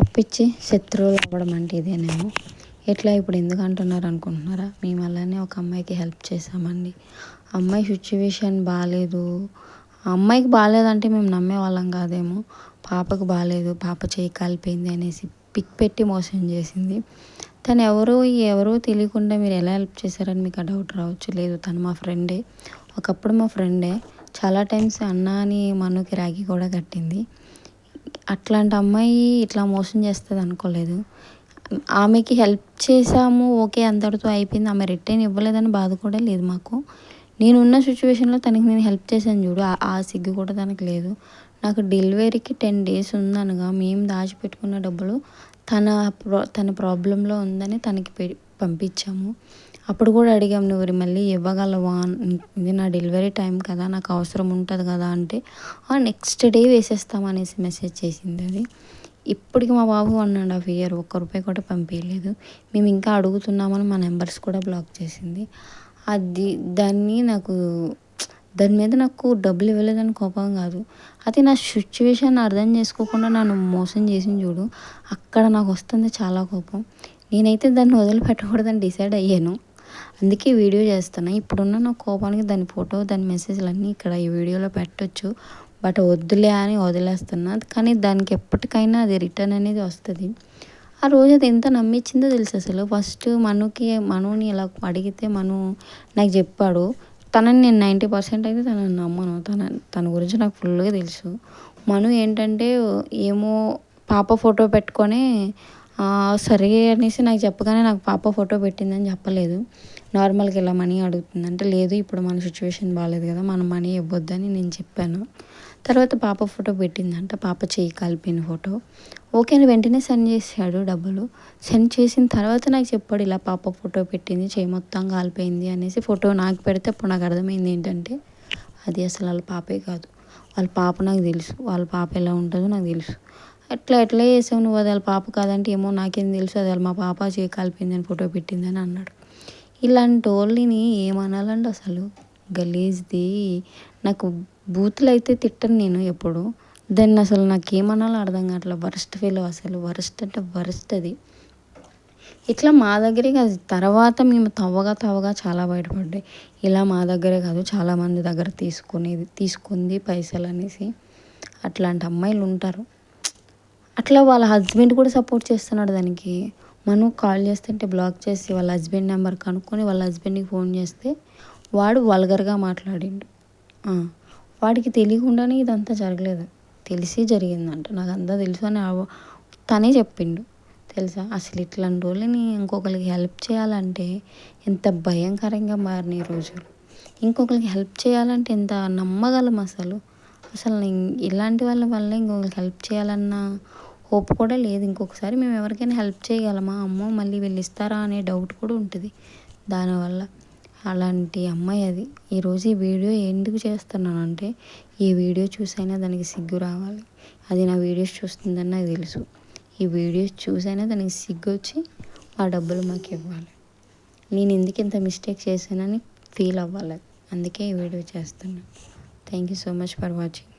అప్పిచ్చి శత్రువులు అవ్వడం అంటే ఇదేనేమో. ఎట్లా ఇప్పుడు ఎందుకు అంటున్నారు అనుకుంటున్నారా? మేము అలానే ఒక అమ్మాయికి హెల్ప్ చేసామండి. అమ్మాయి సిచ్యువేషన్ బాగాలేదు. ఆ అమ్మాయికి బాగాలేదంటే మేము నమ్మేవాళ్ళం కాదేమో. పాపకు బాగాలేదు, పాప చేయి కాలిపోయింది అనేసి పిక్ పెట్టి మోసం చేసింది. తను ఎవరో తెలియకుండా మీరు ఎలా హెల్ప్ చేశారని మీకు ఆ డౌట్ రావచ్చు. లేదు, తను మా ఫ్రెండే, ఒకప్పుడు మా ఫ్రెండే. చాలా టైమ్స్ అన్న అని మనుకి రాఖీ కూడా కట్టింది. అట్లాంటి అమ్మాయి ఇట్లా మోసం చేస్తుంది అనుకోలేదు. ఆమెకి హెల్ప్ చేసాము, ఓకే, అంతటితో అయిపోయింది. ఆమె రిటర్న్ ఇవ్వలేదని బాధ కూడా లేదు మాకు. నేనున్న సిచ్యువేషన్లో తనకి నేను హెల్ప్ చేశాను చూడు, ఆ సిగ్గు కూడా తనకు లేదు. నాకు డెలివరీకి 10 days ఉందనగా మేము దాచిపెట్టుకున్న డబ్బులు తన ప్రాబ్లంలో ఉందని తనకి పంపించాము. అప్పుడు కూడా అడిగాం, నువ్వు మళ్ళీ ఇవ్వగలవా, ఇది నా డెలివరీ టైం కదా, నాకు అవసరం ఉంటుంది కదా అంటే నెక్స్ట్ డే వేసేస్తామనేసి మెసేజ్ చేసింది అది. ఇప్పటికి మా బాబు 1.5 year ఒక్క రూపాయి కూడా పంపించలేదు. మేము ఇంకా అడుగుతున్నామని మా నెంబర్స్ కూడా బ్లాక్ చేసింది. దాని మీద నాకు డబ్బులు ఇవ్వలేదని కోపం కాదు, అది నా సిచ్యువేషన్ అర్థం చేసుకోకుండా నన్ను మోసం చేసింది చూడు, అక్కడ నాకు వస్తుంది చాలా కోపం. నేనైతే దాన్ని వదిలిపెట్టకూడదని డిసైడ్ అయ్యాను. అందుకే వీడియో చేస్తున్నా. ఇప్పుడున్న నా కోపానికి దాని ఫోటో, దాని మెసేజ్లు అన్నీ ఇక్కడ ఈ వీడియోలో పెట్టొచ్చు, బట్ వద్దులే అని వదిలేస్తున్నా. కానీ దానికి ఎప్పటికైనా అది రిటర్న్ అనేది వస్తుంది. ఆ రోజు అది ఎంత నమ్మించిందో తెలుసు. అసలు ఫస్ట్ మనుని ఇలా అడిగితే మను నాకు చెప్పాడు. తనని నేను 90% అయితే తనని నమ్మను. తన గురించి నాకు ఫుల్గా తెలుసు. మను ఏంటంటే ఏమో పాప ఫోటో పెట్టుకొని సరే అనేసి నాకు చెప్పగానే నాకు పాప ఫోటో పెట్టిందని చెప్పలేదు. నార్మల్గా ఇలా మనీ అడుగుతుందంటే, లేదు ఇప్పుడు మన సిచ్యువేషన్ బాగాలేదు కదా, మనం మనీ ఇవ్వద్దని నేను చెప్పాను. తర్వాత పాప ఫోటో పెట్టిందంట, పాప చేయి కాలిపోయిన ఫోటో. ఓకే అని వెంటనే సెండ్ చేశాడు డబ్బులు. సెండ్ చేసిన తర్వాత నాకు చెప్పాడు, ఇలా పాప ఫోటో పెట్టింది, చేయి మొత్తం కాలిపోయింది అనేసి ఫోటో నాకు పెడితే అప్పుడు నాకు అర్థమైంది ఏంటంటే అది అసలు వాళ్ళ పాపే కాదు. వాళ్ళ పాప నాకు తెలుసు, వాళ్ళ పాప ఎలా ఉంటుందో నాకు తెలుసు. ఎట్లా చేసావు నువ్వు, అది వాళ్ళ పాప కాదంటే, ఏమో నాకేం తెలుసు, అది వాళ్ళ మా పాప చేయి కాలిపోయిందని ఫోటో పెట్టిందని అన్నాడు. ఇలాంటి వాళ్ళని ఏమనాలండి అసలు, గలీజ్ది. నాకు బూతులు అయితే తిట్టను నేను ఎప్పుడు. దాన్ని అసలు నాకేమనాలో అర్థం కావట్లేదు. వరస్ట్ ఫీల్, అసలు వరస్ట్ అంటే వరస్ట్ అది. ఇట్లా మా దగ్గరే కాదు, తర్వాత మేము తవ్వగా చాలా బయటపడ్డాయి. ఇలా మా దగ్గరే కాదు, చాలామంది దగ్గర తీసుకుంది పైసలు అనేసి. అట్లాంటి అమ్మాయిలు ఉంటారు. అట్లా వాళ్ళ హస్బెండ్ కూడా సపోర్ట్ చేస్తున్నాడు దానికి. మనం కాల్ చేస్తుంటే బ్లాక్ చేసి వాళ్ళ హస్బెండ్ నెంబర్ కనుక్కొని వాళ్ళ హస్బెండ్కి ఫోన్ చేస్తే వాడు వల్గర్గా మాట్లాడిండు. వాడికి తెలియకుండానే ఇదంతా జరగలేదు, తెలిసి జరిగిందంట. నాకు అంతా తెలుసు అని తనే చెప్పిండు తెలుసా. అసలు ఇట్లాంటి వాళ్ళని ఇంకొకరికి హెల్ప్ చేయాలంటే ఎంత భయంకరంగా మారిన ఈ రోజులు. ఇంకొకరికి హెల్ప్ చేయాలంటే ఎంత నమ్మగలం అసలు. ఇలాంటి వాళ్ళ వల్ల ఇంకొకరికి హెల్ప్ చేయాలన్న హోప్ కూడా లేదు. ఇంకొకసారి మేము ఎవరికైనా హెల్ప్ చేయగలమా, అమ్మో మళ్ళీ వీళ్ళు ఇస్తారా అనే డౌట్ కూడా ఉంటుంది దానివల్ల. అలాంటి అమ్మాయి అది. ఈరోజు ఈ వీడియో ఎందుకు చేస్తున్నానంటే, ఈ వీడియో చూసైనా దానికి సిగ్గు రావాలి. అది నా వీడియోస్ చూస్తుందని నాకు తెలుసు. ఈ వీడియోస్ చూసైనా దానికి సిగ్గు వచ్చి ఆ డబ్బులు మాకు ఇవ్వాలి. నేను ఎందుకు ఇంత మిస్టేక్ చేశానని ఫీల్ అవ్వాలి. అందుకే ఈ వీడియో చేస్తున్నాను. Thank you so much for watching.